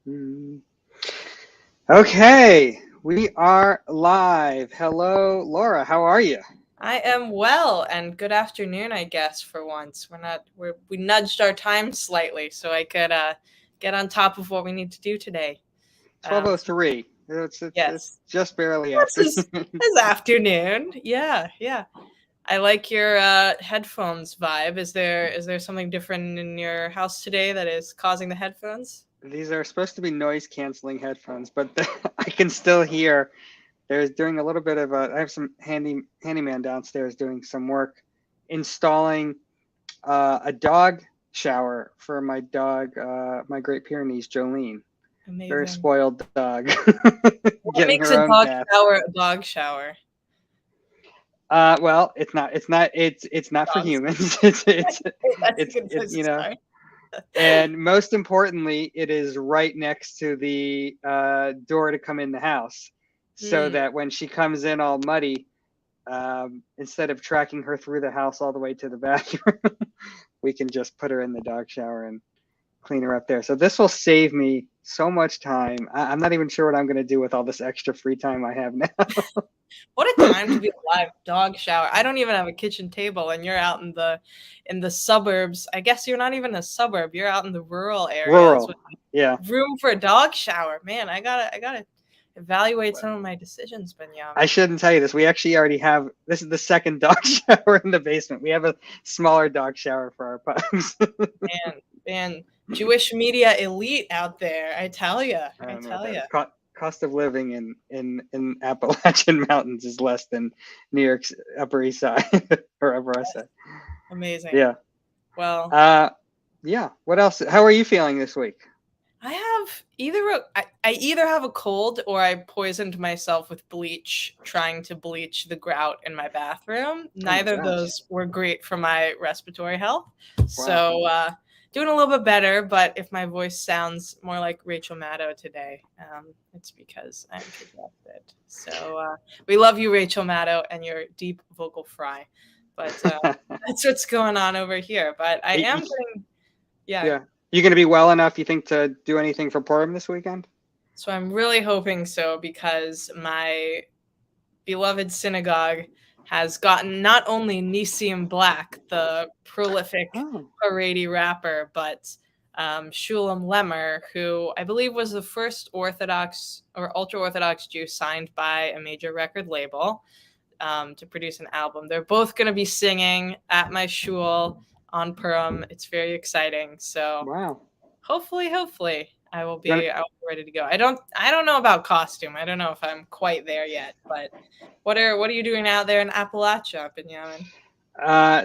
Mm. Okay, we are live. Hello, Laura. How are you? I am well, and good afternoon, I guess, for once. We nudged our time slightly so I could get on top of what we need to do today. So 12:03. It's yes, just barely this afternoon. is afternoon. Yeah, yeah. I like your headphones vibe. Is there something different in your house today that is causing the headphones? These are supposed to be noise canceling headphones, but I can still hear. There's doing a little bit of a. I have some handyman downstairs doing some work, installing a dog shower for my dog, my Great Pyrenees, Jolene. Very Amazing. spoiled dog, What getting makes her a own dog bath. shower a dog shower? Well, it's not for Dogs. humans. That's a good place to You know, start. and most importantly, it is right next to the door to come in the house, so Hmm. that when she comes in all muddy, instead of tracking her through the house all the way to the bathroom, we can just put her in the dog shower and clean her up there. So this will save me so much time. I'm not even sure what I'm going to do with all this extra free time I have now. What a time to be alive. Dog shower. I don't even have a kitchen table and you're out in the suburbs. I guess you're not even a suburb. You're out in the rural areas with Rural, yeah. room for a dog shower. Man, I gotta evaluate some of my decisions, I Benyamin. shouldn't tell you this. We actually already have, this is the second dog shower in the basement. We have a smaller dog shower for our pups. Man, Jewish media elite out there. I tell ya. I I don't know what tell that ya. is. Cost of living in Appalachian Mountains is less than New York's Upper East Side or Upper West Side. Amazing. Yeah. Well, Uh, yeah. What else? How are you feeling this week? I have I either have a cold or I poisoned myself with bleach trying to bleach the grout in my bathroom. Oh my Neither of gosh. those were great for my respiratory health. Wow. So doing a little bit better, but if my voice sounds more like Rachel Maddow today, it's because I'm congested. So we love you, Rachel Maddow, and your deep vocal fry. But that's what's going on over here. But I am getting, yeah. Yeah. You going to be well enough, you think, to do anything for Purim this weekend? So I'm really hoping so because my beloved synagogue has gotten not only Nissim Black, the prolific Oh, Haredi rapper, but Shulam Lemmer, who I believe was the first Orthodox or ultra Orthodox Jew signed by a major record label to produce an album. They're both going to be singing at my shul on Purim. It's very exciting. So wow. hopefully You want I will be ready to go. I don't know about costume. I don't know if I'm quite there yet, but what are you doing out there in Appalachia, Benjamin?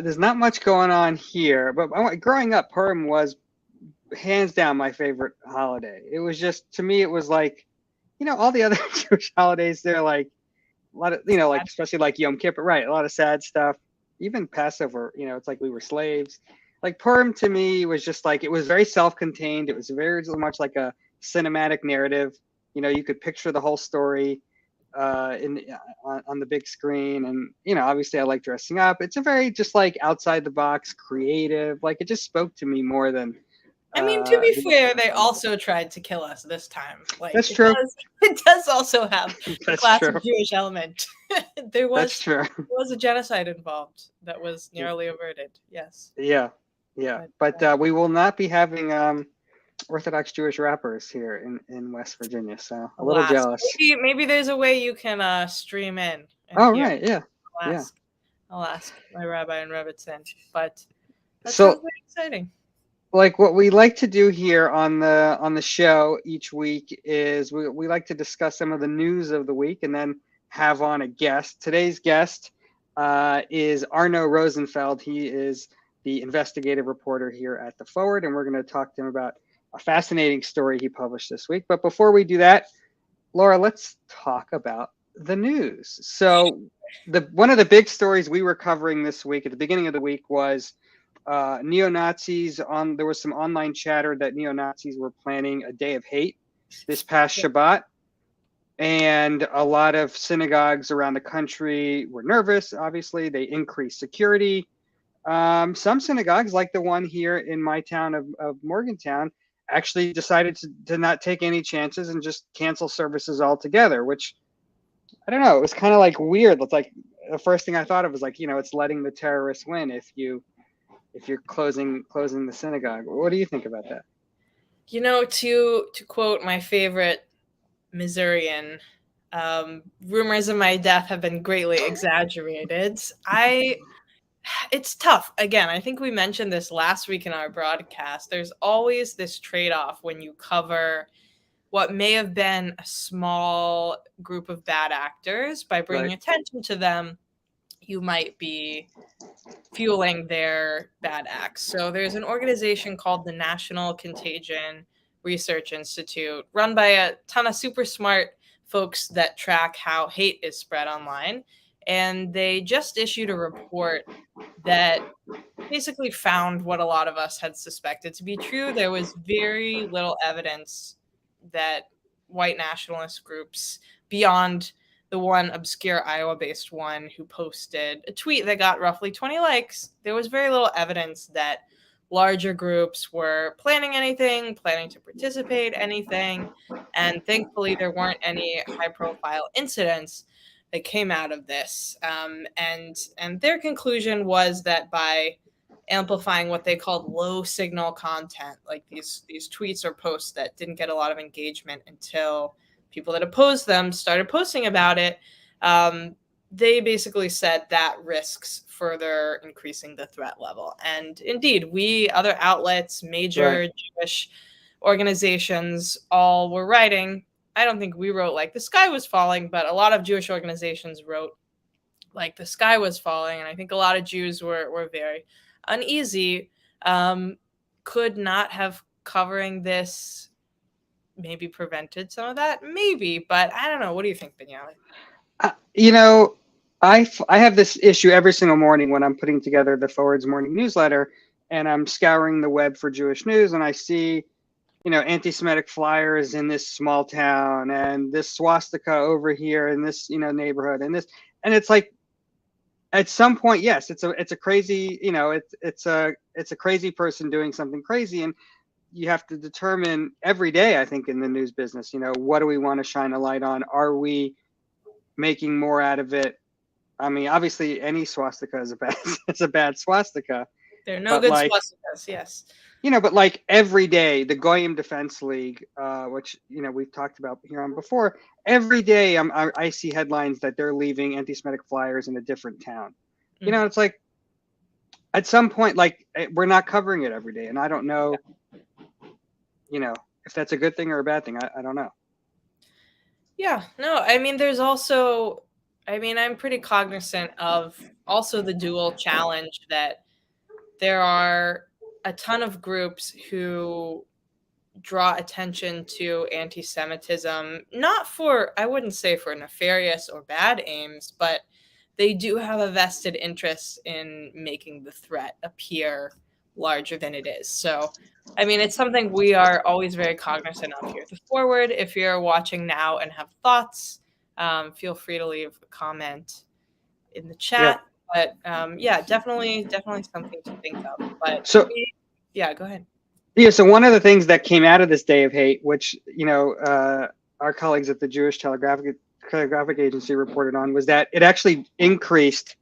there's not much going on here, but growing up, Purim was hands down my favorite holiday. It was just, to me, it was like, all the other Jewish holidays, they're like a lot of, like, especially like Yom Kippur, right? A lot of sad stuff. Even Passover, it's like we were slaves. Like Purim to me was just like, it was very self-contained. It was very much like a cinematic narrative. You could picture the whole story in on the big screen, and obviously I like dressing up. It's a very just like outside the box, creative. Like it just spoke to me more than I mean, to be the fair, they also tried to kill us this time. Like That's true. it does also have the That's true. classic Jewish element. there That's was true. there was a genocide involved that was narrowly averted. Yes. Yeah, yeah. But But we will not be having Orthodox Jewish rappers here in West Virginia, so a little alas, jealous. maybe there's a way you can stream in and Oh, hear. right, yeah, I'll yeah. ask. I'll ask my rabbi in Rebbitzin. But that sounds So, very exciting. like, what we like to do here on the show each week is we like to discuss some of the news of the week and then have on a guest. Today's guest is Arno Rosenfeld. He is the investigative reporter here at The Forward, and we're going to talk to him about a fascinating story he published this week. But before we do that, Laura, let's talk about the news. So, one of the big stories we were covering this week at the beginning of the week was neo-Nazis. There was some online chatter that neo-Nazis were planning a day of hate this past Yeah. Shabbat, and a lot of synagogues around the country were nervous. Obviously, they increased security. Some synagogues, like the one here in my town of Morgantown, actually decided to not take any chances and just cancel services altogether, which I don't know. It was kind of like weird. It's like the first thing I thought of was like, it's letting the terrorists win if you're closing the synagogue. What do you think about that? To quote my favorite Missourian, rumors of my death have been greatly exaggerated. It's tough. Again, I think we mentioned this last week in our broadcast. There's always this trade-off when you cover what may have been a small group of bad actors. By bringing attention to them, you might be fueling their bad acts. So there's an organization called the National Contagion Research Institute, run by a ton of super smart folks that track how hate is spread online. And they just issued a report that basically found what a lot of us had suspected to be true. There was very little evidence that white nationalist groups, beyond the one obscure Iowa-based one who posted a tweet that got roughly 20 likes, there was very little evidence that larger groups were planning to participate anything. And thankfully, there weren't any high-profile incidents that came out of this. And their conclusion was that by amplifying what they called low signal content, like these tweets or posts that didn't get a lot of engagement until people that opposed them started posting about it, they basically said that risks further increasing the threat level. And indeed, other outlets, major Jewish organizations, all were writing. I don't think we wrote like the sky was falling, but a lot of Jewish organizations wrote like the sky was falling. And I think a lot of Jews were very uneasy. Could not have covering this maybe prevented some of that? Maybe, but I don't know. What do you think, Benyamin? I have this issue every single morning when I'm putting together the Forward's morning newsletter, and I'm scouring the web for Jewish news, and I see, anti-Semitic flyers in this small town, and this swastika over here in this, neighborhood, and it's like, at some point, yes, it's a crazy, it's a crazy person doing something crazy, and you have to determine every day, I think, in the news business, what do we want to shine a light on? Are we making more out of it? I mean, obviously, any swastika is a bad swastika. There are no good swastikas, yes. But like every day, the Goyim Defense League, which we've talked about here on before, every day I see headlines that they're leaving anti-Semitic flyers in a different town. Mm-hmm. It's like at some point, like we're not covering it every day, and I don't know, if that's a good thing or a bad thing. I don't know. Yeah, no, I mean, there's also, I'm pretty cognizant of also the dual challenge that there are a ton of groups who draw attention to anti-Semitism, not for, I wouldn't say for nefarious or bad aims, but they do have a vested interest in making the threat appear larger than it is. So, it's something we are always very cognizant of here at The Forward. If you're watching now and have thoughts, feel free to leave a comment in the chat. Yeah. But definitely something to think of. But go ahead. Yeah, so one of the things that came out of this day of hate, which our colleagues at the Jewish Telegraphic Agency reported on, was that it actually increased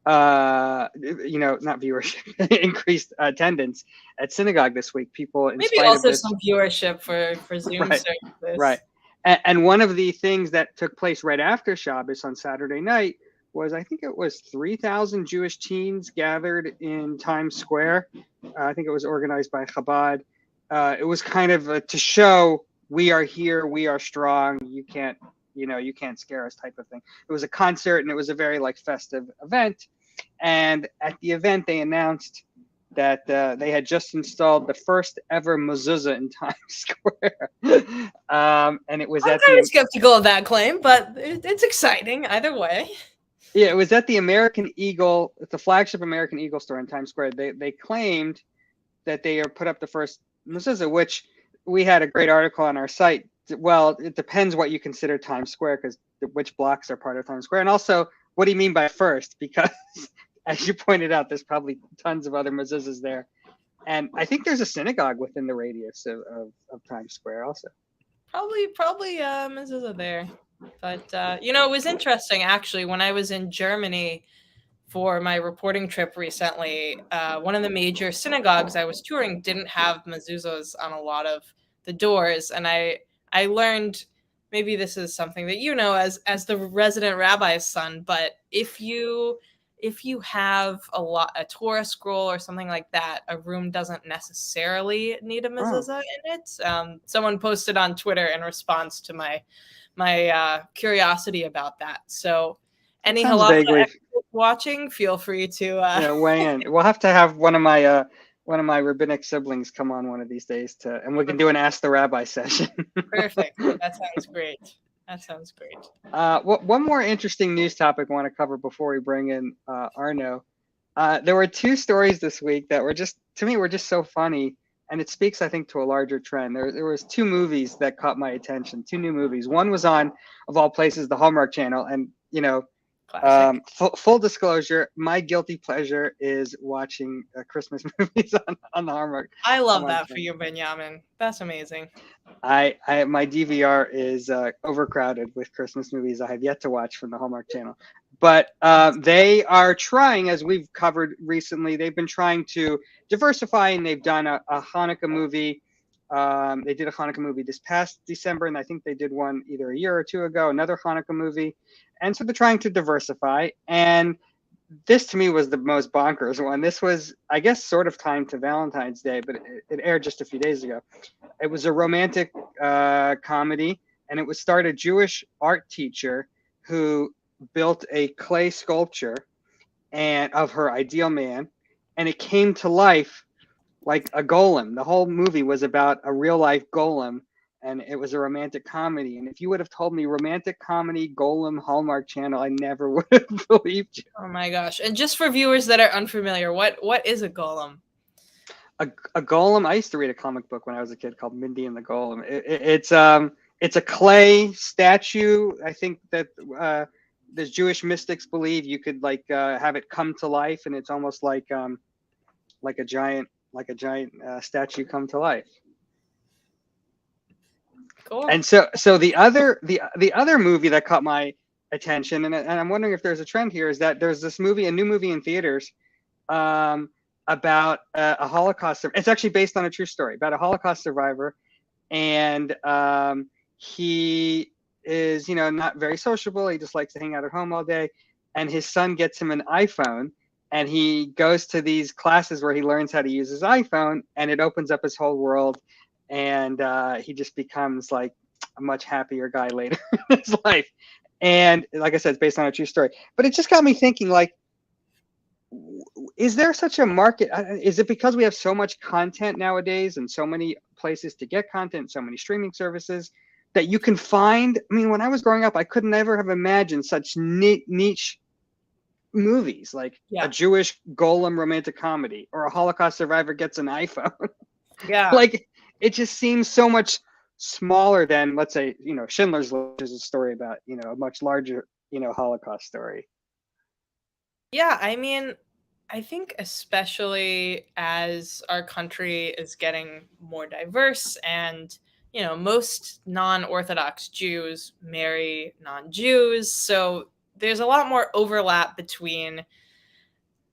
not viewership, increased attendance at synagogue this week. People, maybe also some viewership for Zoom services. Right. And one of the things that took place right after Shabbos on Saturday night was, I think it was 3,000 Jewish teens gathered in Times Square. I think it was organized by Chabad. It was kind of to show we are here, we are strong. You can't scare us type of thing. It was a concert, and it was a very festive event. And at the event, they announced that they had just installed the first ever mezuzah in Times Square. And it was I'm kind of skeptical of that claim, but it's exciting either way. Yeah, it was at the American Eagle, the flagship American Eagle store in Times Square. They claimed that they put up the first mezuzah, which we had a great article on our site. Well, it depends what you consider Times Square, because which blocks are part of Times Square. And also, what do you mean by first? Because, as you pointed out, there's probably tons of other mezuzahs there. And I think there's a synagogue within the radius of Times Square also. Probably mezuzah there. But it was interesting actually when I was in Germany for my reporting trip recently. One of the major synagogues I was touring didn't have mezuzahs on a lot of the doors, and I learned, maybe this is something that as the resident rabbi's son, but if you have a Torah scroll or something like that, a room doesn't necessarily need a mezuzah in it. Someone posted on Twitter in response to my curiosity about that. So any halacha experts watching, feel free to weigh in. We'll have to have one of my rabbinic siblings come on one of these days and we can do an Ask the Rabbi session. Perfect. That sounds great. One more interesting news topic I want to cover before we bring in Arno. There were two stories this week that were just so funny, and it speaks, I think, to a larger trend. There was two movies that caught my attention. Two new movies. One was on, of all places, the Hallmark Channel, and full disclosure, my guilty pleasure is watching Christmas movies on the Hallmark. I love that for you, Benyamin. That's amazing. My DVR is overcrowded with Christmas movies I have yet to watch from the Hallmark Channel. But they are trying, as we've covered recently, they've been trying to diversify, and they've done a Hanukkah movie. They did a Hanukkah movie this past December, and I think they did one either a year or two ago, another Hanukkah movie. And so they're trying to diversify. And this to me was the most bonkers one. This was, I guess, sort of timed to Valentine's Day, but it aired just a few days ago. It was a romantic comedy, and it starred a Jewish art teacher who built a clay sculpture of her ideal man, and it came to life like a golem. The whole movie was about a real life golem, and it was a romantic comedy. And if you would have told me romantic comedy, golem, Hallmark Channel, I never would have believed you. Oh my gosh. And just for viewers that are unfamiliar, what is a golem? A golem, I used to read a comic book when I was a kid called Mindy and the Golem. It's a clay statue. I think that the Jewish mystics believe you could have it come to life, and it's almost like a giant statue come to life. Cool. And so the other movie that caught my attention, and I'm wondering if there's a trend here, is that there's this movie, a new movie in theaters, about a Holocaust. It's actually based on a true story about a Holocaust survivor, and he is not very sociable. He just likes to hang out at home all day, and his son gets him an iPhone. And he goes to these classes where he learns how to use his iPhone, and it opens up his whole world. And he just becomes like a much happier guy later in his life. And like I said, it's based on a true story. But it just got me thinking, like, is there such a market? Is it because we have so much content nowadays and so many places to get content, so many streaming services that you can find? I mean, when I was growing up, I could never have imagined such niche movies, like a Jewish golem romantic comedy, or a Holocaust survivor gets an iPhone. Yeah. Like, it just seems so much smaller than, let's say, Schindler's List is a story about, a much larger, Holocaust story. Yeah, I mean, I think especially as our country is getting more diverse, and most non-Orthodox Jews marry non-Jews, so there's a lot more overlap between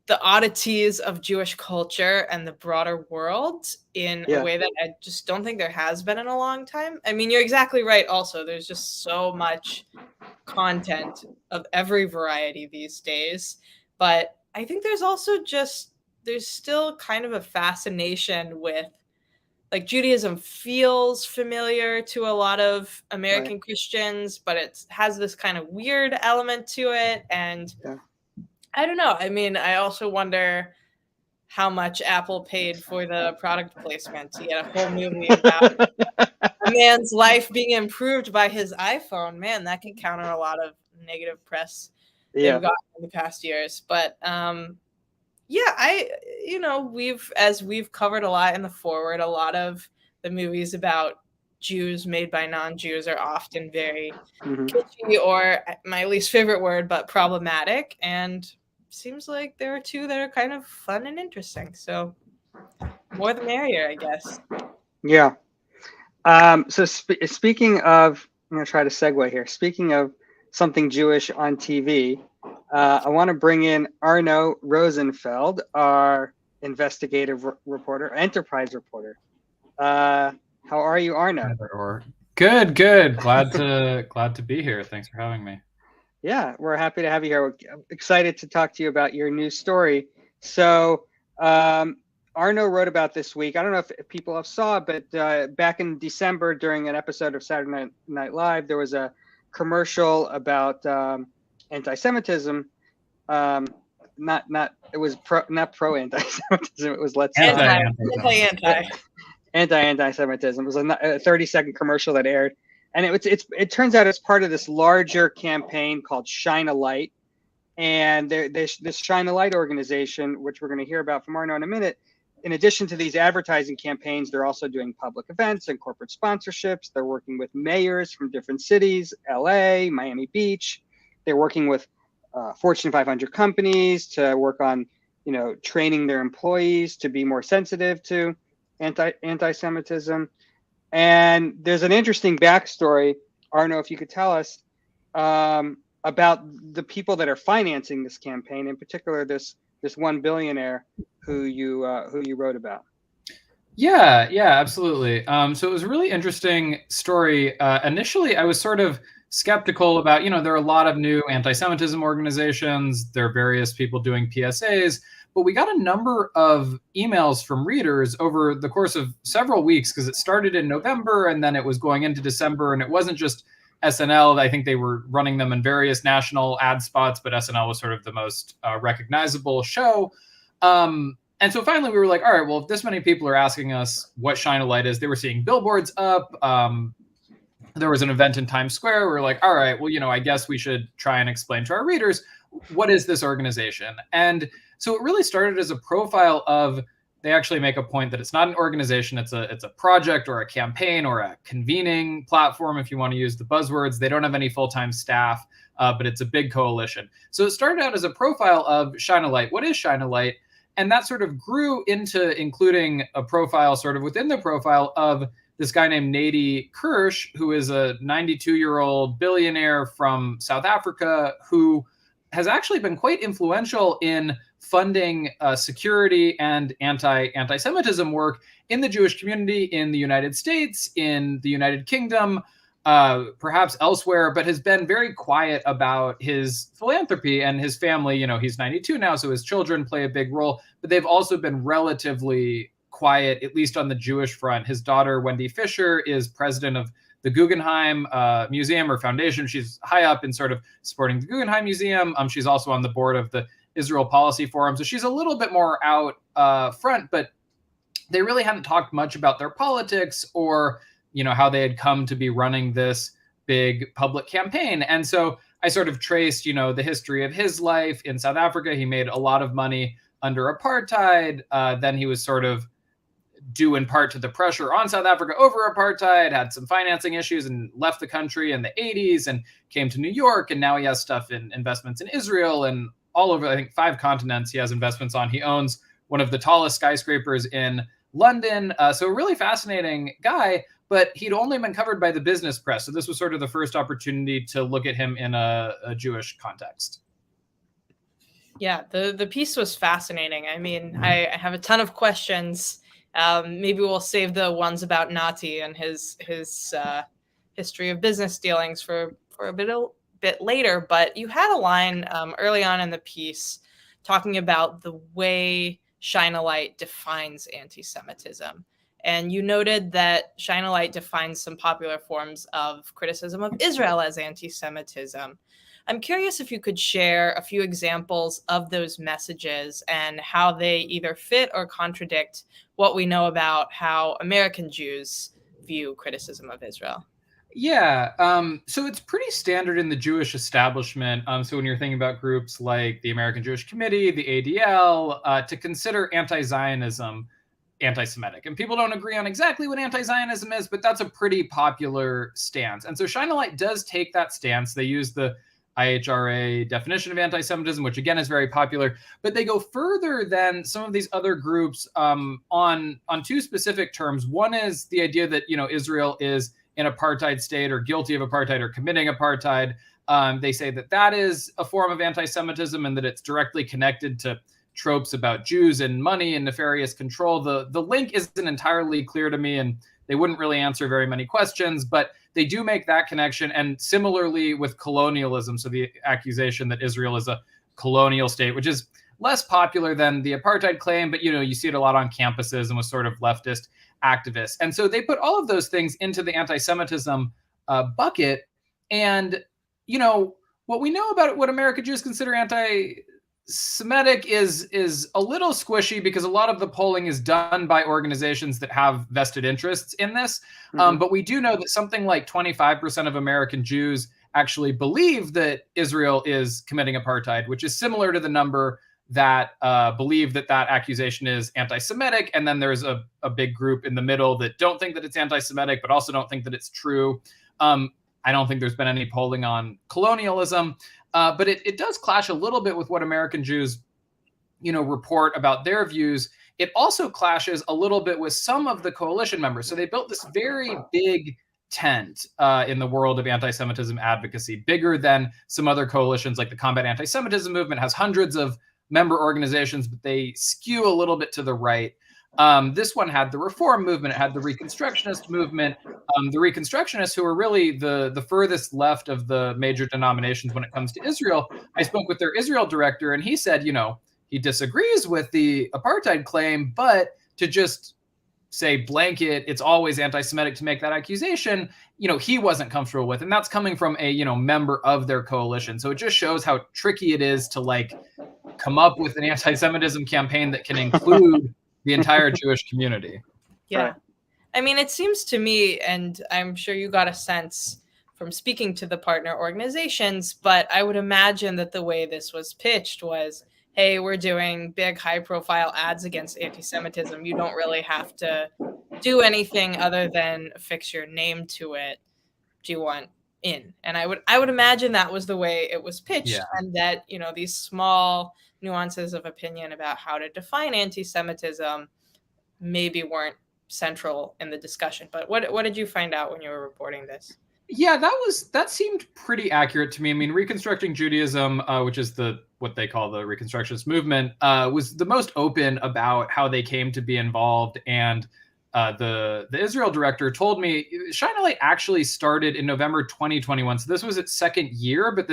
the oddities of Jewish culture and the broader world in a way that I just don't think there has been in a long time. I mean, you're exactly right. Also, there's just so much content of every variety these days. But I think there's still kind of a fascination with, like, Judaism feels familiar to a lot of American Christians, but it has this kind of weird element to it. And I don't know. I mean, I also wonder how much Apple paid for the product placement to get a whole movie about a man's life being improved by his iPhone. Man, that can counter a lot of negative press they've gotten in the past years. But we've covered a lot in the forward, a lot of the movies about Jews made by non-Jews are often very kitschy, or my least favorite word, but problematic. And seems like there are two that are kind of fun and interesting. So more the merrier, I guess. Yeah. So speaking of, I'm going to try to segue here. Speaking of something Jewish on TV, I want to bring in Arno Rosenfeld, our investigative reporter, enterprise reporter. How are you, Arno? Good. Glad to be here. Thanks for having me. Yeah, we're happy to have you here. We're excited to talk to you about your new story. So, Arno wrote about this week. I don't know if people have saw it, but back in December, during an episode of Saturday Night Live, there was a commercial about anti-Semitism. It was not pro anti-Semitism. It was anti-Semitism. It was a 30-second commercial that aired, and it turns out it's part of this larger campaign called Shine a Light. And this Shine a Light organization, which we're going to hear about from Arno in a minute, in addition to these advertising campaigns, they're also doing public events and corporate sponsorships. They're working with mayors from different cities, LA, Miami Beach. They're working with Fortune 500 companies to work on, training their employees to be more sensitive to anti-Semitism. And there's an interesting backstory, Arno, if you could tell us about the people that are financing this campaign, in particular this one billionaire who you wrote about. Yeah, absolutely. So it was a really interesting story. Initially, I was sort of skeptical about, there are a lot of new anti-Semitism organizations. There are various people doing PSAs, but we got a number of emails from readers over the course of several weeks, because it started in November and then it was going into December, and it wasn't just SNL. I think they were running them in various national ad spots, but SNL was sort of the most recognizable show. And so finally we were like, all right, well, if this many people are asking us what Shine a Light is, they were seeing billboards up. There was an event in Times Square. We were like, all right, well, I guess we should try and explain to our readers, what is this organization? And so it really started as a profile of, they actually make a point that it's not an organization, it's a project or a campaign or a convening platform, if you want to use the buzzwords. They don't have any full-time staff, but it's a big coalition. So it started out as a profile of Shine a Light. What is Shine a Light? And that sort of grew into including a profile sort of within the profile of this guy named Nady Kirsch, who is a 92-year-old billionaire from South Africa, who has actually been quite influential in funding security and anti-Semitism work in the Jewish community in the United States, in the United Kingdom, perhaps elsewhere, but has been very quiet about his philanthropy and his family. He's 92 now, so his children play a big role, but they've also been relatively quiet, at least on the Jewish front. His daughter, Wendy Fisher, is president of the Guggenheim Museum or Foundation. She's high up in sort of supporting the Guggenheim Museum. She's also on the board of the Israel Policy Forum. So she's a little bit more out front, but they really hadn't talked much about their politics or, how they had come to be running this big public campaign. And so I sort of traced, the history of his life in South Africa. He made a lot of money under apartheid. Then he was sort of due in part to the pressure on South Africa over apartheid, had some financing issues and left the country in the 80s and came to New York. And now he has stuff in investments in Israel and all over, I think, 5 continents he has investments on. He owns one of the tallest skyscrapers in London. So a really fascinating guy, but he'd only been covered by the business press. So this was sort of the first opportunity to look at him in a Jewish context. Yeah, the piece was fascinating. I mean, I have a ton of questions. Maybe we'll save the ones about Nati and his history of business dealings for a bit later. But you had a line early on in the piece talking about the way Shine a Light defines anti-Semitism. And you noted that Shine a Light defines some popular forms of criticism of Israel as anti-Semitism. I'm curious if you could share a few examples of those messages and how they either fit or contradict what we know about how American Jews view criticism of Israel. Yeah, so it's pretty standard in the Jewish establishment. So when you're thinking about groups like the American Jewish Committee, the ADL, to consider anti-Zionism anti-Semitic. And people don't agree on exactly what anti-Zionism is, but that's a pretty popular stance. And so Shine a Light does take that stance. They use the IHRA definition of anti-Semitism, which again is very popular. But they go further than some of these other groups on two specific terms. One is the idea that, you know, Israel is an apartheid state or guilty of apartheid or committing apartheid. They say that that is a form of anti-Semitism and that it's directly connected to tropes about Jews and money and nefarious control. The link isn't entirely clear to me, and they wouldn't really answer very many questions, but they do make that connection. And similarly with colonialism, so the accusation that Israel is a colonial state, which is less popular than the apartheid claim, but, you know, you see it a lot on campuses and with sort of leftist activists. And so they put all of those things into the anti-Semitism bucket. And, you know, what we know about what American Jews consider anti-Semitic is a little squishy, because a lot of the polling is done by organizations that have vested interests in this. But we do know that something like 25% of American Jews actually believe that Israel is committing apartheid, which is similar to the number that believe that that accusation is anti-Semitic. And then there's a big group in the middle that don't think that it's anti-Semitic, but also don't think that it's true. I don't think there's been any polling on colonialism, but it does clash a little bit with what American Jews, you know, report about their views. It also clashes a little bit with some of the coalition members. So they built this very big tent in the world of anti-Semitism advocacy, bigger than some other coalitions, like the Combat Anti-Semitism Movement has hundreds of member organizations, but they skew a little bit to the right. This one had the Reform Movement, it had the Reconstructionist Movement. The Reconstructionists, who are really the furthest left of the major denominations when it comes to Israel. I spoke with their Israel director, and he said, you know, he disagrees with the apartheid claim, but to just say blanket, it's always anti-Semitic to make that accusation, you know, he wasn't comfortable with. And that's coming from a, you know, member of their coalition. So it just shows how tricky it is to like come up with an anti-Semitism campaign that can include the entire Jewish community. Yeah. Right. I mean, it seems to me, and I'm sure you got a sense from speaking to the partner organizations, but I would imagine that the way this was pitched was, hey, we're doing big high profile ads against anti-Semitism. You don't really have to do anything other than affix your name to it. Do you want in? And I would imagine that was the way it was pitched. Yeah. And that, you know, these small nuances of opinion about how to define anti-Semitism maybe weren't central in the discussion. But what did you find out when you were reporting this? Yeah, that seemed pretty accurate to me. I mean, Reconstructing Judaism, which is what they call the Reconstructionist movement, was the most open about how they came to be involved. And the Israel director told me Shine a Light actually started in November 2021. So this was its second year, but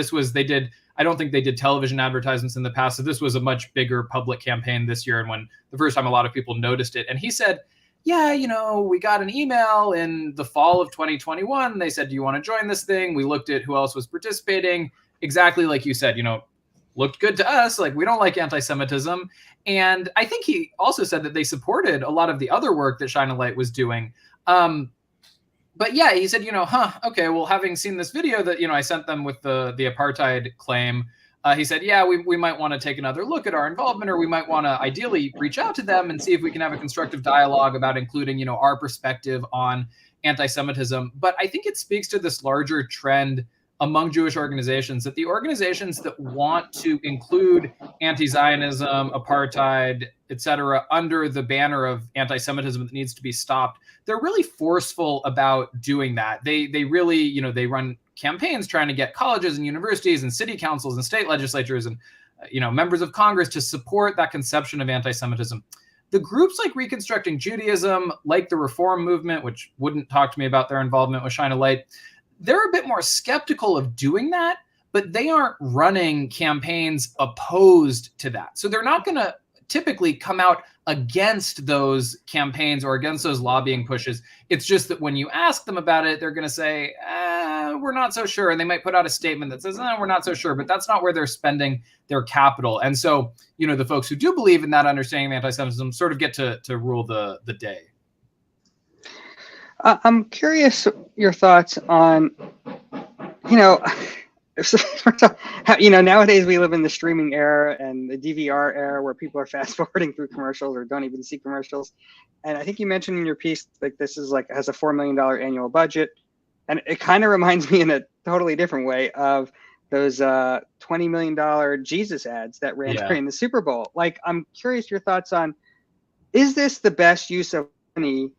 I don't think they did television advertisements in the past. So this was a much bigger public campaign this year. And when the first time a lot of people noticed it, and he said, yeah, you know, we got an email in the fall of 2021. They said, do you want to join this thing? We looked at who else was participating. Exactly like you said, you know, looked good to us. Like, we don't like anti-Semitism. And I think he also said that they supported a lot of the other work that Shine a Light was doing. But yeah, he said, you know, okay, well, having seen this video that, you know, I sent them with the apartheid claim, he said, yeah, we might want to take another look at our involvement, or we might want to ideally reach out to them and see if we can have a constructive dialogue about including, you know, our perspective on anti-Semitism. But I think it speaks to this larger trend among Jewish organizations, that the organizations that want to include anti-Zionism, apartheid, etc., under the banner of anti-Semitism that needs to be stopped, they're really forceful about doing that. They really, you know, they run campaigns trying to get colleges and universities and city councils and state legislatures and, you know, members of Congress to support that conception of anti-Semitism. The groups like Reconstructing Judaism, like the Reform Movement, which wouldn't talk to me about their involvement with Shine a Light, they're a bit more skeptical of doing that, but they aren't running campaigns opposed to that. So they're not going to typically come out against those campaigns or against those lobbying pushes. It's just that when you ask them about it, they're going to say, we're not so sure. And they might put out a statement that says, we're not so sure, but that's not where they're spending their capital. And so, you know, the folks who do believe in that understanding of anti-Semitism sort of get to rule the day. I'm curious your thoughts on, you know, nowadays we live in the streaming era and the DVR era where people are fast forwarding through commercials or don't even see commercials. And I think you mentioned in your piece, like, this is like, has a $4 million annual budget. And it kind of reminds me in a totally different way of those $20 million Jesus ads that ran during the Super Bowl. Like, I'm curious your thoughts on, is this the best use of money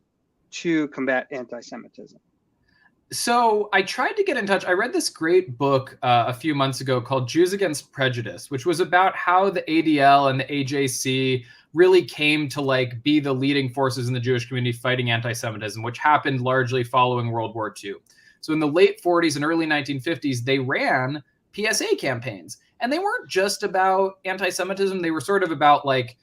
to combat anti-Semitism? So I tried to get in touch. I read this great book a few months ago called Jews Against Prejudice, which was about how the ADL and the AJC really came to like be the leading forces in the Jewish community fighting anti-Semitism, which happened largely following World War II. So in the late 40s and early 1950s, they ran PSA campaigns, and they weren't just about anti-Semitism. They were sort of about like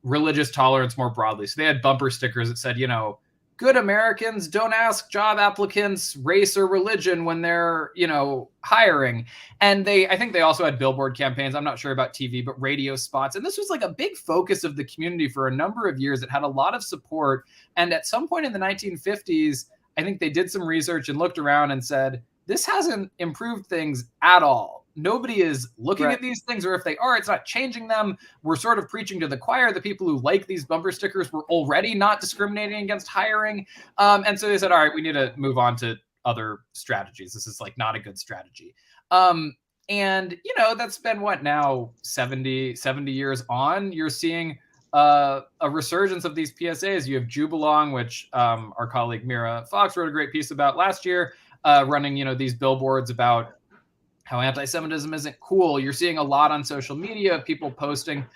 religious tolerance more broadly. So they had bumper stickers that said, you know, good Americans don't ask job applicants race or religion when they're, you know, hiring. And I think they also had billboard campaigns. I'm not sure about TV, but radio spots. And this was like a big focus of the community for a number of years. It had a lot of support. And at some point in the 1950s, I think they did some research and looked around and said, this hasn't improved things at all. Nobody is looking at these things, or if they are, it's not changing them. We're sort of preaching to the choir. The people who like these bumper stickers were already not discriminating against hiring. And so they said, all right, we need to move on to other strategies. This is like not a good strategy. And, you know, that's been what now, 70 years on, you're seeing a resurgence of these PSAs. You have Jubalong, which our colleague Mira Fox wrote a great piece about last year, running, you know, these billboards about how anti-Semitism isn't cool. You're seeing a lot on social media, people posting.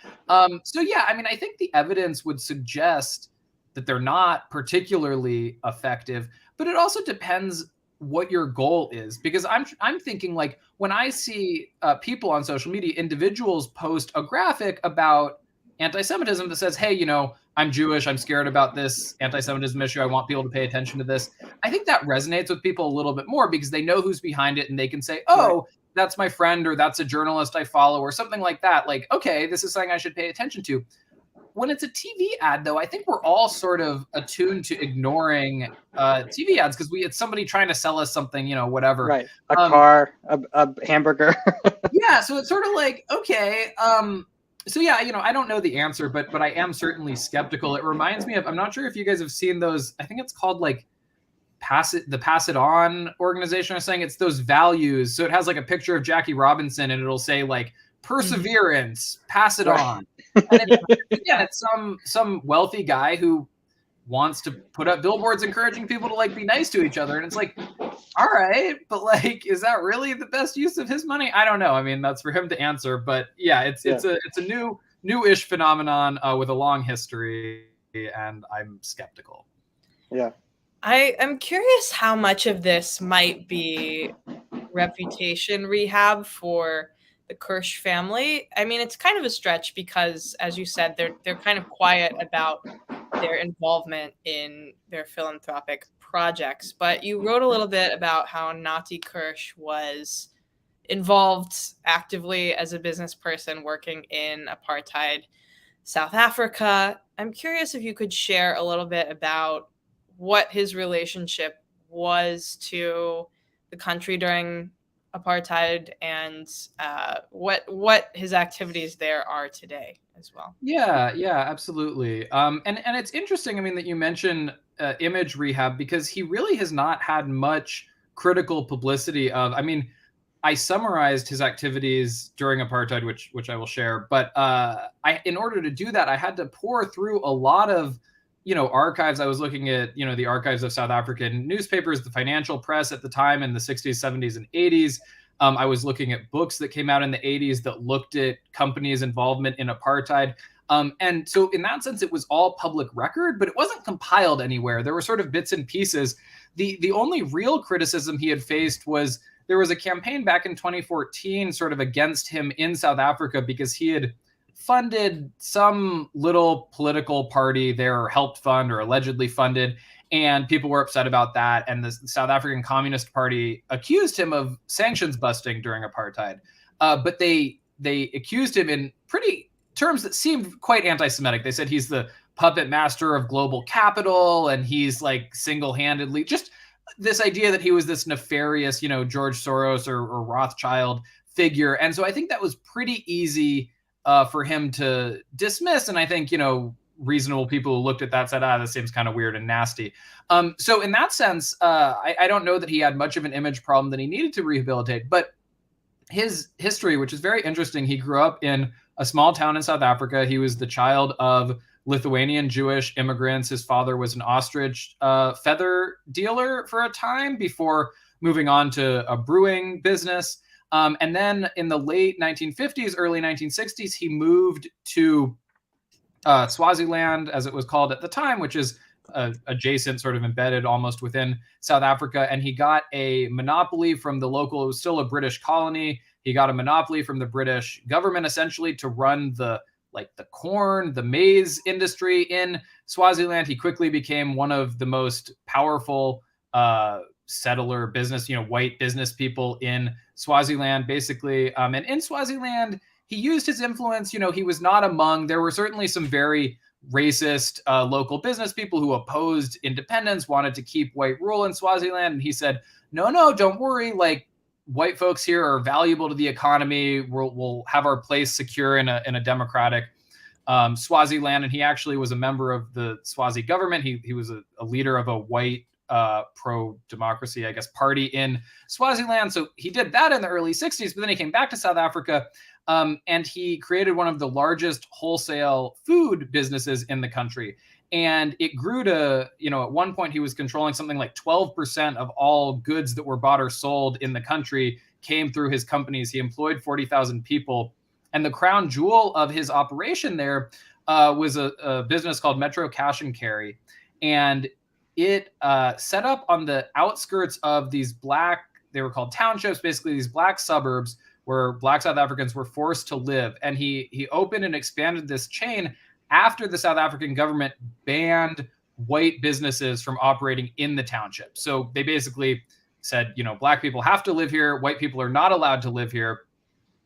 So yeah, I mean, I think the evidence would suggest that they're not particularly effective, but it also depends what your goal is. Because I'm thinking like when I see people on social media, individuals post a graphic about anti-Semitism that says, hey, you know, I'm Jewish, I'm scared about this anti-Semitism issue, I want people to pay attention to this. I think that resonates with people a little bit more because they know who's behind it and they can say, oh, that's my friend, or that's a journalist I follow, or something like that. Like, okay, this is something I should pay attention to. When it's a TV ad, though, I think we're all sort of attuned to ignoring TV ads because it's somebody trying to sell us something, you know, whatever. Right. A car, a hamburger. Yeah. So it's sort of like, okay. So yeah, you know, I don't know the answer, but I am certainly skeptical. It reminds me of, I'm not sure if you guys have seen those, I think it's called like Pass It On organization. I was saying it's those values. So it has like a picture of Jackie Robinson and it'll say like perseverance, pass it on. And it's some wealthy guy who wants to put up billboards encouraging people to like be nice to each other. And it's like, all right, but like, is that really the best use of his money? I don't know. I mean, that's for him to answer, but yeah, it's a new-ish phenomenon with a long history, and I'm skeptical. Yeah. I'm curious how much of this might be reputation rehab for the Kirsch family. I mean, it's kind of a stretch because, as you said, they're kind of quiet about their involvement in their philanthropic projects. But you wrote a little bit about how Nati Kirsch was involved actively as a business person working in apartheid South Africa. I'm curious if you could share a little bit about what his relationship was to the country during apartheid and what his activities there are today as well. Yeah, absolutely. And it's interesting, I mean, that you mention image rehab because he really has not had much critical publicity of, I mean, I summarized his activities during apartheid, which I will share, but in order to do that, I had to pour through a lot of, you know, archives. I was looking at, you know, the archives of South African newspapers, the financial press at the time in the 60s, 70s, and 80s. I was looking at books that came out in the 80s that looked at companies' involvement in apartheid. And so in that sense, it was all public record, but it wasn't compiled anywhere. There were sort of bits and pieces. The only real criticism he had faced was there was a campaign back in 2014 sort of against him in South Africa because he had funded some little political party there, or helped fund or allegedly funded, and people were upset about that. And the South African Communist Party accused him of sanctions busting during apartheid. But they accused him in pretty terms that seemed quite anti-Semitic. They said he's the puppet master of global capital, and he's like single-handedly just this idea that he was this nefarious, you know, George Soros or Rothschild figure. And so I think that was pretty easy for him to dismiss. And I think, you know, reasonable people who looked at that said, this seems kind of weird and nasty. So in that sense, I don't know that he had much of an image problem that he needed to rehabilitate. But his history, which is very interesting. He grew up in a small town in South Africa. He was the child of Lithuanian Jewish immigrants. His father was an ostrich feather dealer for a time before moving on to a brewing business. And then in the late 1950s, early 1960s, he moved to Swaziland, as it was called at the time, which is adjacent, sort of embedded almost within South Africa. And he got a monopoly from the local, it was still a British colony. He got a monopoly from the British government, essentially, to run the corn, the maize industry in Swaziland. He quickly became one of the most powerful settler business, white business people in Swaziland, basically. And in Swaziland, he used his influence. He was not among, there were certainly some very racist local business people who opposed independence, wanted to keep white rule in Swaziland. And he said, no, don't worry. Like, white folks here are valuable to the economy. We'll have our place secure in a democratic Swaziland. And he actually was a member of the Swazi government. He was a leader of a white pro-democracy, I guess, party in Swaziland. So he did that in the early 60s, but then he came back to South Africa and he created one of the largest wholesale food businesses in the country. And it grew to, at one point he was controlling something like 12% of all goods that were bought or sold in the country came through his companies. He employed 40,000 people. And the crown jewel of his operation there was a business called Metro Cash and Carry. And it set up on the outskirts of these they were called townships, basically these black suburbs where black South Africans were forced to live. And he opened and expanded this chain after the South African government banned white businesses from operating in the township. So they basically said, black people have to live here. White people are not allowed to live here.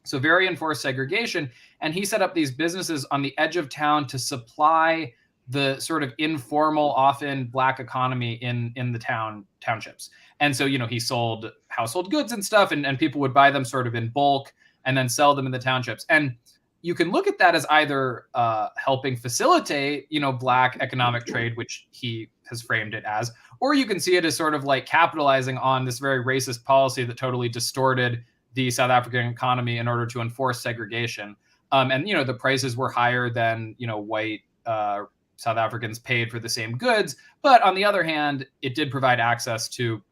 So very enforced segregation. And he set up these businesses on the edge of town to supply the sort of informal, often black economy in the townships. And so, he sold household goods and stuff, and people would buy them sort of in bulk and then sell them in the townships. And you can look at that as either helping facilitate, black economic trade, which he has framed it as, or you can see it as sort of like capitalizing on this very racist policy that totally distorted the South African economy in order to enforce segregation. And, the prices were higher than, white South Africans paid for the same goods. But on the other hand, it did provide access to,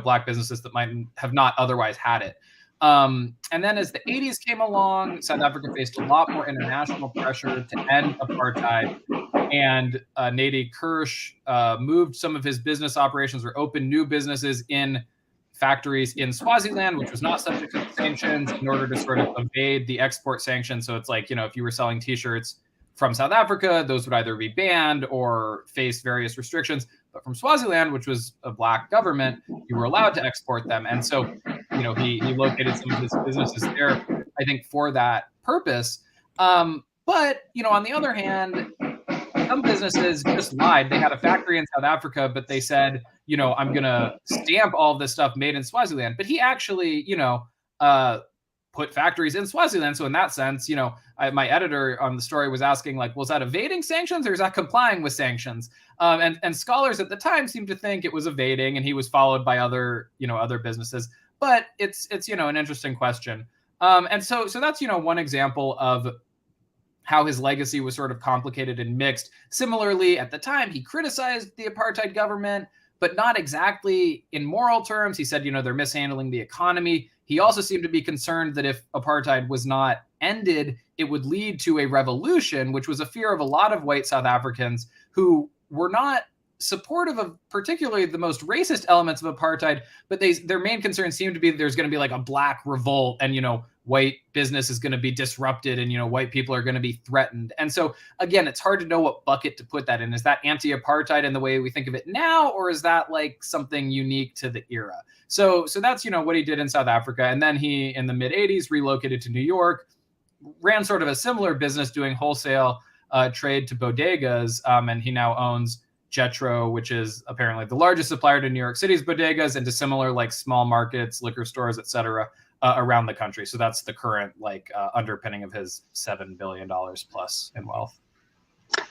black businesses that might have not otherwise had it. And then as the 80s came along, South Africa faced a lot more international pressure to end apartheid. And Nadi Kirsch moved some of his business operations or opened new businesses in factories in Swaziland, which was not subject to sanctions, in order to sort of evade the export sanctions. So it's like, if you were selling T-shirts from South Africa, those would either be banned or face various restrictions. But from Swaziland, which was a black government, you were allowed to export them. And so, he located some of his businesses there, I think, for that purpose. But, on the other hand, some businesses just lied. They had a factory in South Africa, but they said, I'm going to stamp all of this stuff made in Swaziland. But he actually, put factories in Swaziland. So in that sense, my editor on the story was asking, like, was that evading sanctions or is that complying with sanctions? And scholars at the time seemed to think it was evading, and he was followed by other businesses. But it's an interesting question. And so that's, one example of how his legacy was sort of complicated and mixed. Similarly, at the time, he criticized the apartheid government, but not exactly in moral terms. He said, they're mishandling the economy. He also seemed to be concerned that if apartheid was not ended, it would lead to a revolution, which was a fear of a lot of white South Africans who were not supportive of particularly the most racist elements of apartheid, but their main concern seemed to be that there's going to be like a black revolt and, white business is going to be disrupted and, white people are going to be threatened. And so, again, it's hard to know what bucket to put that in. Is that anti-apartheid in the way we think of it now, or is that like something unique to the era? So that's, what he did in South Africa. And then he, in the mid 80s, relocated to New York, ran sort of a similar business doing wholesale trade to bodegas. And he now owns Jetro, which is apparently the largest supplier to New York City's bodegas and to similar like small markets, liquor stores, et cetera, around the country. So that's the current underpinning of his $7 billion plus in wealth.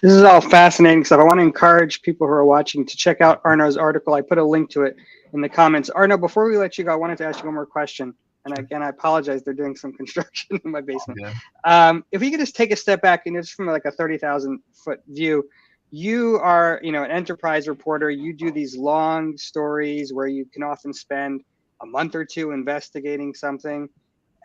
This is all fascinating stuff. I want to encourage people who are watching to check out Arno's article. I put a link to it in the comments. Arno, before we let you go, I wanted to ask you one more question. And again, I apologize. They're doing some construction in my basement. Yeah. If we could just take a step back and just from like a 30,000 foot view, you are, an enterprise reporter. You do these long stories where you can often spend a month or two investigating something.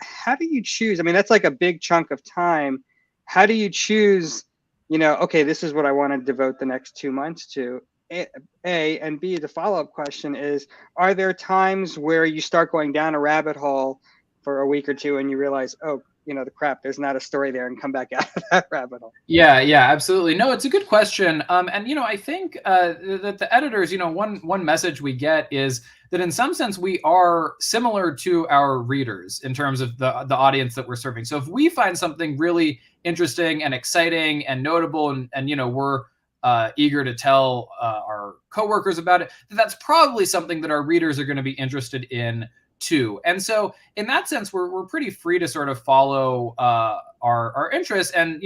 How do you choose? I mean, that's like a big chunk of time. How do you choose, okay, this is what I want to devote the next 2 months to? A, and B, the follow-up question is, are there times where you start going down a rabbit hole for a week or two and you realize, oh, the crap, there's not a story there, and come back out of that rabbit hole? Yeah, absolutely. No, it's a good question. And I think that the editors, one message we get is that in some sense we are similar to our readers in terms of the audience that we're serving. So if we find something really interesting and exciting and notable, and we're eager to tell our coworkers about it, that's probably something that our readers are going to be interested in too. And so in that sense, we're pretty free to sort of follow our interests. And,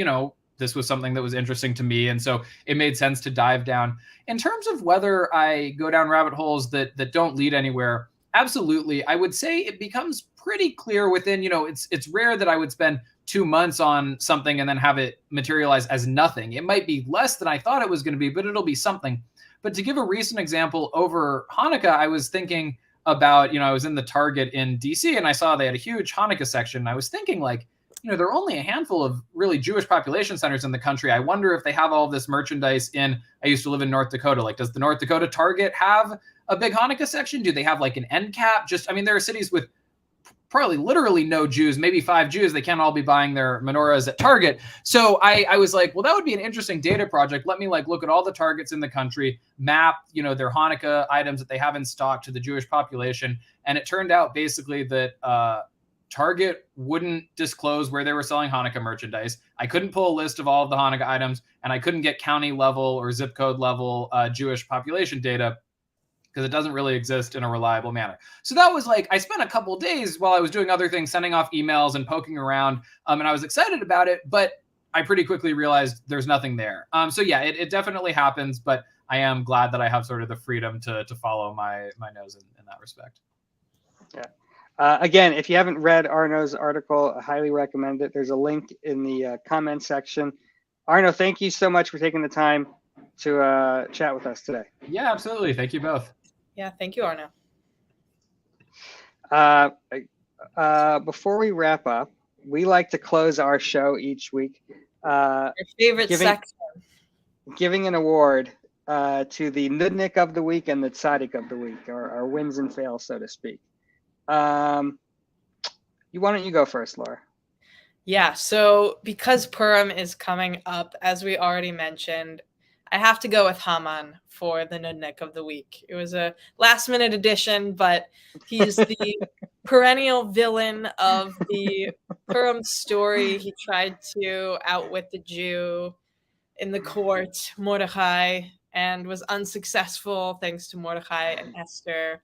this was something that was interesting to me. And so it made sense to dive down. In terms of whether I go down rabbit holes that don't lead anywhere, absolutely. I would say it becomes pretty clear within, it's rare that I would spend 2 months on something and then have it materialize as nothing. It might be less than I thought it was going to be, but it'll be something. But to give a recent example, over Hanukkah, I was thinking about, I was in the Target in DC and I saw they had a huge Hanukkah section. And I was thinking there are only a handful of really Jewish population centers in the country. I wonder if they have all of this merchandise I used to live in North Dakota. Like, does the North Dakota Target have a big Hanukkah section? Do they have like an end cap? There are cities with probably literally no Jews, maybe 5 Jews. They can't all be buying their menorahs at Target. So I was like, well, that would be an interesting data project. Let me look at all the Targets in the country, map, their Hanukkah items that they have in stock to the Jewish population. And it turned out basically that Target wouldn't disclose where they were selling Hanukkah merchandise. I couldn't pull a list of all of the Hanukkah items, and I couldn't get county level or zip code level Jewish population data, because it doesn't really exist in a reliable manner. So that was I spent a couple of days while I was doing other things, sending off emails and poking around, and I was excited about it, but I pretty quickly realized there's nothing there. So yeah, it definitely happens, but I am glad that I have sort of the freedom to follow my nose in that respect. Yeah. Again, if you haven't read Arno's article, I highly recommend it. There's a link in the comment section. Arno, thank you so much for taking the time to chat with us today. Yeah, absolutely. Thank you both. Yeah, thank you, Arno. Before we wrap up, we like to close our show each week. Your favorite section. Giving an award to the Nudnik of the week and the Tzaddik of the week, or our wins and fails, so to speak. Why don't you go first, Laura? Yeah, so because Purim is coming up, as we already mentioned, I have to go with Haman for the Nudnik of the week. It was a last-minute addition, but he's the perennial villain of the Purim story. He tried to outwit the Jew in the court, Mordechai, and was unsuccessful thanks to Mordechai and Esther.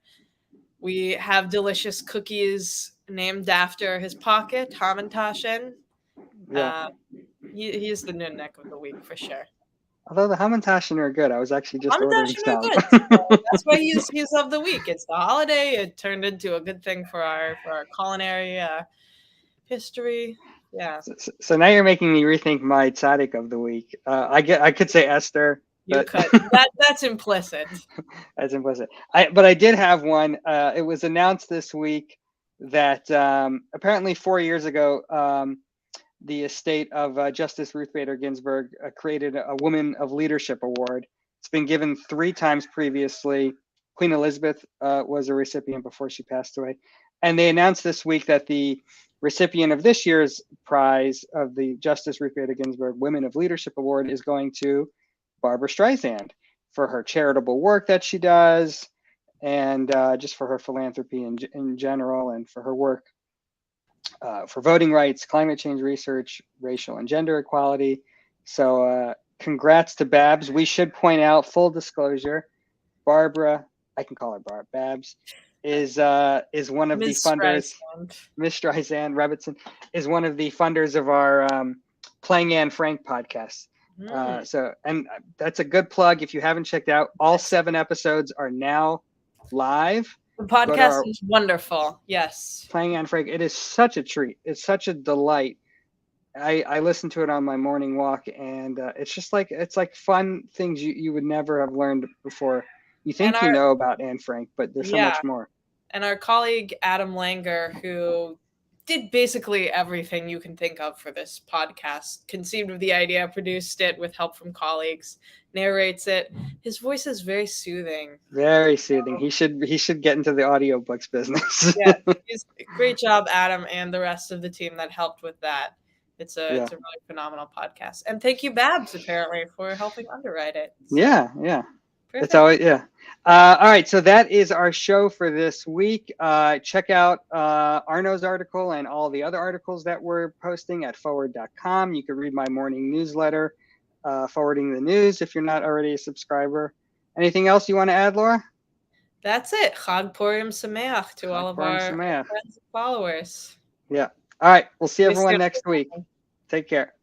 We have delicious cookies named after his pocket, Hamantaschen. Yeah. He is the Nudnik of the week for sure. Although the Hamantaschen are good, I was actually just ordering some. That's why he's of the week. It's the holiday. It turned into a good thing for our culinary history. Yeah. So now you're making me rethink my tzaddik of the week. I could say Esther. You could. That's implicit. That's implicit. But I did have one. It was announced this week that apparently 4 years ago, the estate of Justice Ruth Bader Ginsburg created a Woman of Leadership Award. It's been given 3 times previously. Queen Elizabeth was a recipient before she passed away. And they announced this week that the recipient of this year's prize of the Justice Ruth Bader Ginsburg Women of Leadership Award is going to Barbara Streisand for her charitable work that she does, and just for her philanthropy in general, and for her work for voting rights, climate change research, racial and gender equality. So congrats to Babs. We should point out, full disclosure, Barbara, I can call her Babs, is one of the funders. Miss Streisand Rebbitzin is one of the funders of our Playing Anne Frank podcast. And that's a good plug. If you haven't checked out, all 7 episodes are now live. The go to podcast is wonderful. Yes. Playing Anne Frank. It is such a treat. It's such a delight. I listen to it on my morning walk, and it's just like fun things you would never have learned before. You think you know about Anne Frank, but there's so much more. And our colleague Adam Langer, who did basically everything you can think of for this podcast, conceived of the idea, produced it with help from colleagues, narrates it. His voice is very soothing. Very soothing. He should get into the audiobooks business. Yeah, great job, Adam, and the rest of the team that helped with that. It's a really phenomenal podcast. And thank you, Babs, apparently, for helping underwrite it. Yeah. Perfect. It's always, all right, so that is our show for this week. Check out Arno's article and all the other articles that we're posting at forward.com. You can read my morning newsletter, Forwarding the News, if you're not already a subscriber. Anything else you want to add, Laura? That's it. Chag Purim Sameach to all of our friends and followers. Yeah. All right, we'll see everyone next week. Take care.